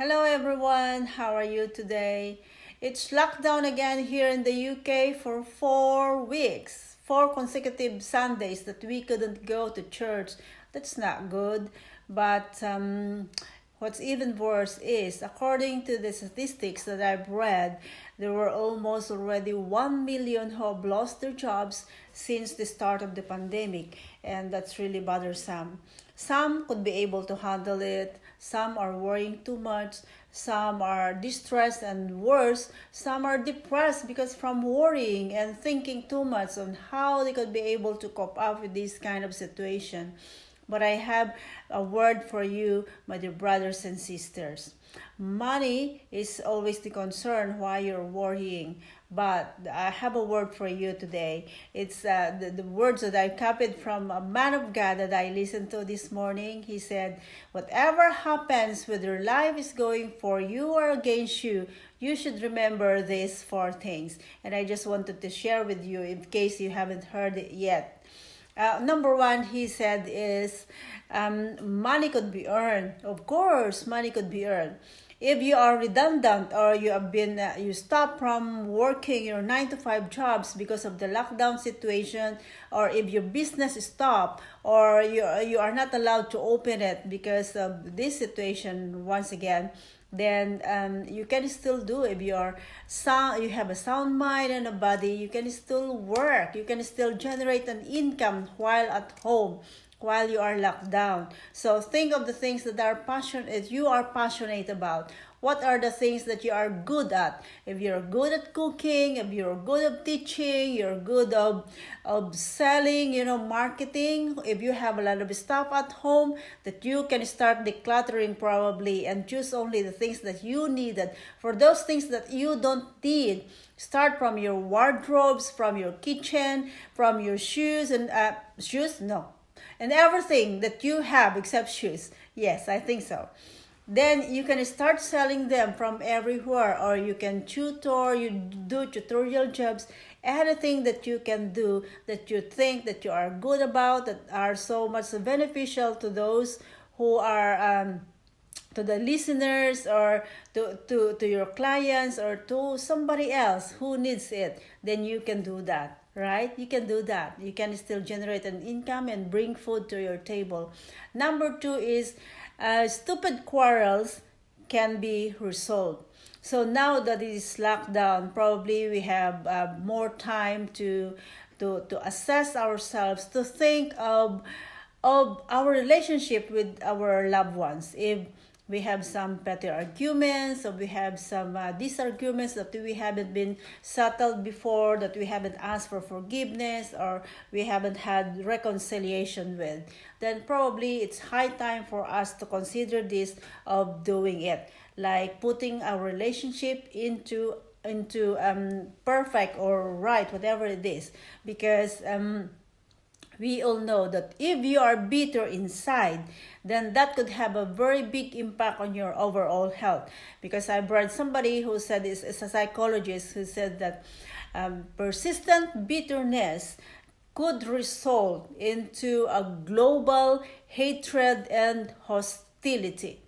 Hello everyone, how are you today? It's lockdown again here in the UK for 4 weeks, 4 consecutive Sundays that we couldn't go to church. That's not good. But what's even worse is, according to the statistics that I've read, there were almost already 1 million who have lost their jobs since the start of the pandemic, and that's really bothersome. Some could be able to handle it, some are worrying too much, some are distressed, and worse, some are depressed because from worrying and thinking too much on how they could be able to cope up with this kind of situation. But I have a word for you, my dear brothers and sisters. Money is always the concern why you're worrying. But I have a word for you today. It's the words that I copied from a man of God that I listened to this morning. He said, whatever happens, whether life is going for you or against you, you should remember these four things. And I just wanted to share with you in case you haven't heard it yet. Number one, he said, is money could be earned. Of course, money could be earned. If you are redundant or you have been you stop from working your 9 to 5 jobs because of the lockdown situation, or if your business is stopped, or you are not allowed to open it because of this situation once again, then you can still do. If you are sound, you have a sound mind and a body, you can still work, you can still generate an income while at home, while you are locked down. So think of the things that are passionate you are passionate about. What are the things that you are good at? If you're good at cooking, if you're good at teaching, you're good of selling, marketing. If you have a lot of stuff at home, that you can start decluttering probably and choose only the things that you needed. For those things that you don't need, start from your wardrobes, from your kitchen, from your shoes and shoes. No, and everything that you have except shoes. Yes, I think so. Then you can start selling them from everywhere, or you can tutor, you do tutorial jobs, anything that you can do that you think that you are good about, that are so much beneficial to those who are to the listeners, or to your clients, or to somebody else who needs it. Then you can do that, right? You can do that. You can still generate an income and bring food to your table. Number two is stupid quarrels can be resolved. So now that it is locked down, probably we have more time to assess ourselves, to think of our relationship with our loved ones. If we have some petty arguments, or we have some disarguments that we haven't been settled before, that we haven't asked for forgiveness, or we haven't had reconciliation with, then probably it's high time for us to consider this of doing it, like putting our relationship into perfect or right, whatever it is, because we all know that if you are bitter inside, then that could have a very big impact on your overall health. Because I've read somebody who said this, is a psychologist, who said that persistent bitterness could result into a global hatred and hostility.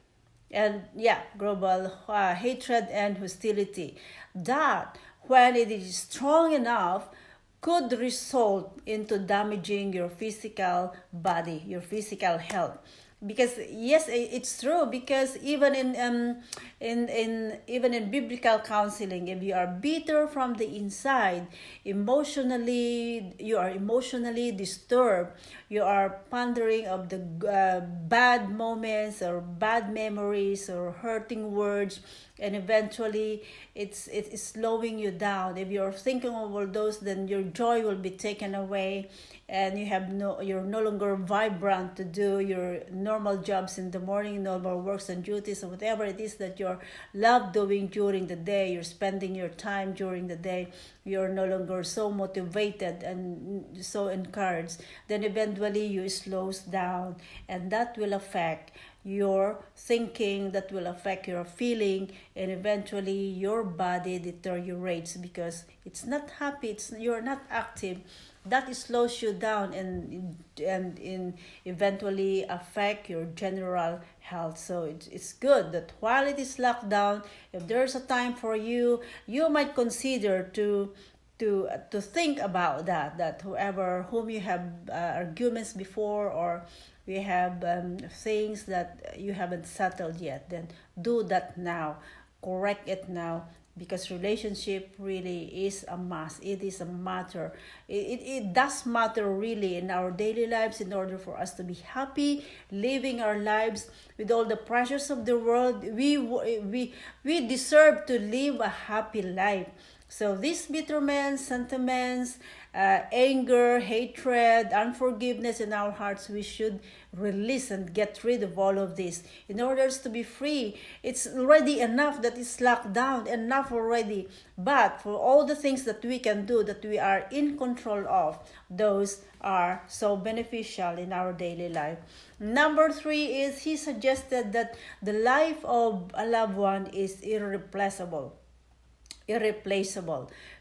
And yeah, global hatred and hostility, that when it is strong enough, could result into damaging your physical body, your physical health. Because yes, it's true, because even in biblical counseling, if you are bitter from the inside, emotionally, you are emotionally disturbed, you are pondering of the bad moments or bad memories or hurting words, and eventually it's slowing you down. If you're thinking of all those, then your joy will be taken away, and you're no longer vibrant to do your normal jobs in the morning, normal works and duties, or whatever it is that you're love doing during the day. You're spending your time during the day, you're no longer so motivated and so encouraged. Then eventually you slows down, and that will affect your thinking, that will affect your feeling, and eventually your body deteriorates because it's not happy, you're not active. That slows you down and in eventually affect your general health. So it's good that while it is locked down, if there's a time for you, you might consider to think about that whoever whom you have arguments before, or we have things that you haven't settled yet, then do that now, correct it now, because relationship really is a must. It is a matter. It does matter really in our daily lives, in order for us to be happy living our lives with all the pressures of the world. We deserve to live a happy life. So these bitterness, sentiments, anger, hatred, unforgiveness in our hearts, we should release and get rid of all of this in order to be free. It's already enough that it's locked down, enough already. But for all the things that we can do, that we are in control of, those are so beneficial in our daily life. Number 3 is he suggested that the life of a loved one is irreplaceable.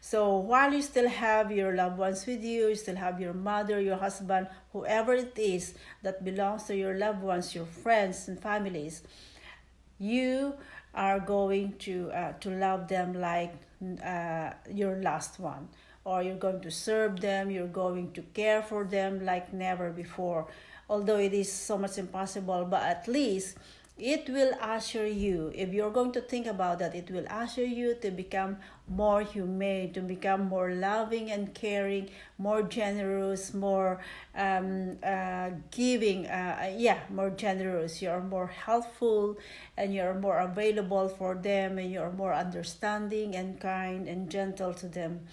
So while you still have your loved ones with you, you still have your mother, your husband, whoever it is that belongs to your loved ones, your friends and families, you are going to love them like your last one, or you're going to serve them, you're going to care for them like never before. Although it is so much impossible, but at least it will usher you, if you're going to think about that, it will usher you to become more humane, to become more loving and caring, more generous, more giving, more generous. You're more helpful, and you're more available for them, and you're more understanding and kind and gentle to them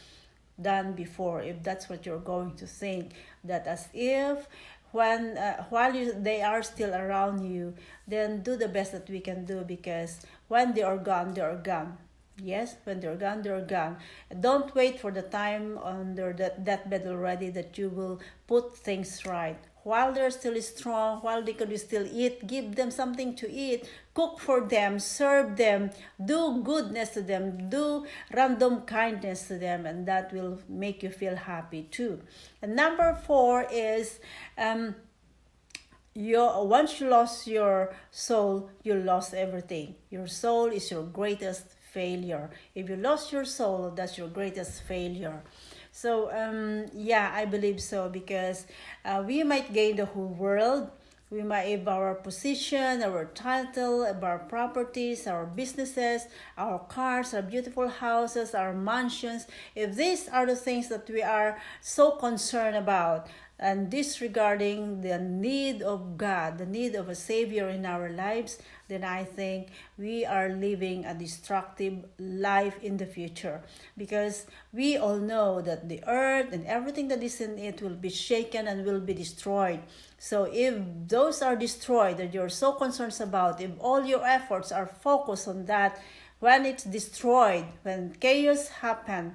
than before. If that's what you're going to think, that as if when while they are still around you, then do the best that we can do, because when they are gone, they are gone. Yes, when they're gone, they're gone. Don't wait for the time under that deathbed already that you will put things right. While they're still strong, while they could still eat, give them something to eat, cook for them, serve them, do goodness to them, do random kindness to them, and that will make you feel happy too. And number 4 is once you lost your soul, you lost everything. Your soul is your greatest failure. If you lost your soul, that's your greatest failure. So I believe so, because we might gain the whole world. We might have our position, our title, our properties, our businesses, our cars, our beautiful houses, our mansions. If these are the things that we are so concerned about, and disregarding the need of God, the need of a Savior in our lives, then I think we are living a destructive life in the future. Because we all know that the earth and everything that is in it will be shaken and will be destroyed. So if those are destroyed that you're so concerned about, if all your efforts are focused on that, when it's destroyed, when chaos happens,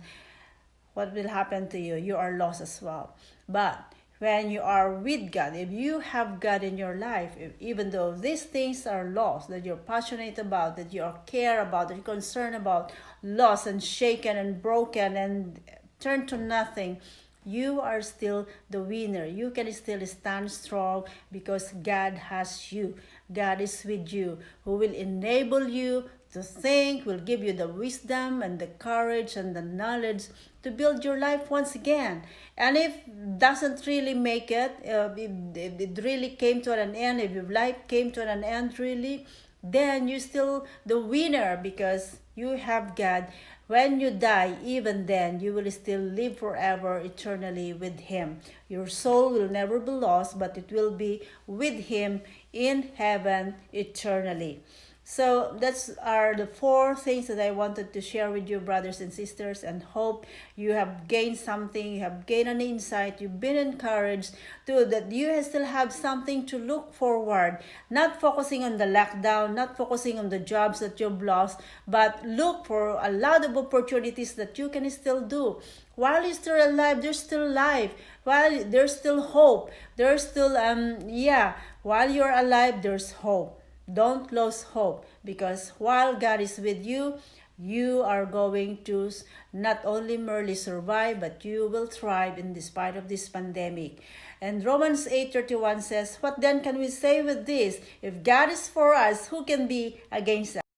what will happen to you? You are lost as well. But when you are with God, if you have God in your life, even though these things are lost, that you're passionate about, that you care about, that you're concerned about, lost and shaken and broken and turned to nothing, you are still the winner. You can still stand strong, because God has you. God is with you, who will enable you to think, will give you the wisdom and the courage and the knowledge to build your life once again. And if doesn't really make it, if it really came to an end, if your life came to an end really, then you're still the winner, because you have God. When you die, even then, you will still live forever, eternally with Him. Your soul will never be lost, but it will be with Him in heaven eternally. So that's are the 4 things that I wanted to share with you, brothers and sisters, and hope you have gained something, you have gained an insight, you've been encouraged to that you still have something to look forward, not focusing on the lockdown, not focusing on the jobs that you've lost, but look for a lot of opportunities that you can still do. While you're still alive, there's still life. While there's still hope, there's still while you're alive, there's hope. Don't lose hope, because while God is with you, you are going to not only merely survive, but you will thrive in despite of this pandemic. And Romans 8:31 says, "What then can we say with this? If God is for us, who can be against us?"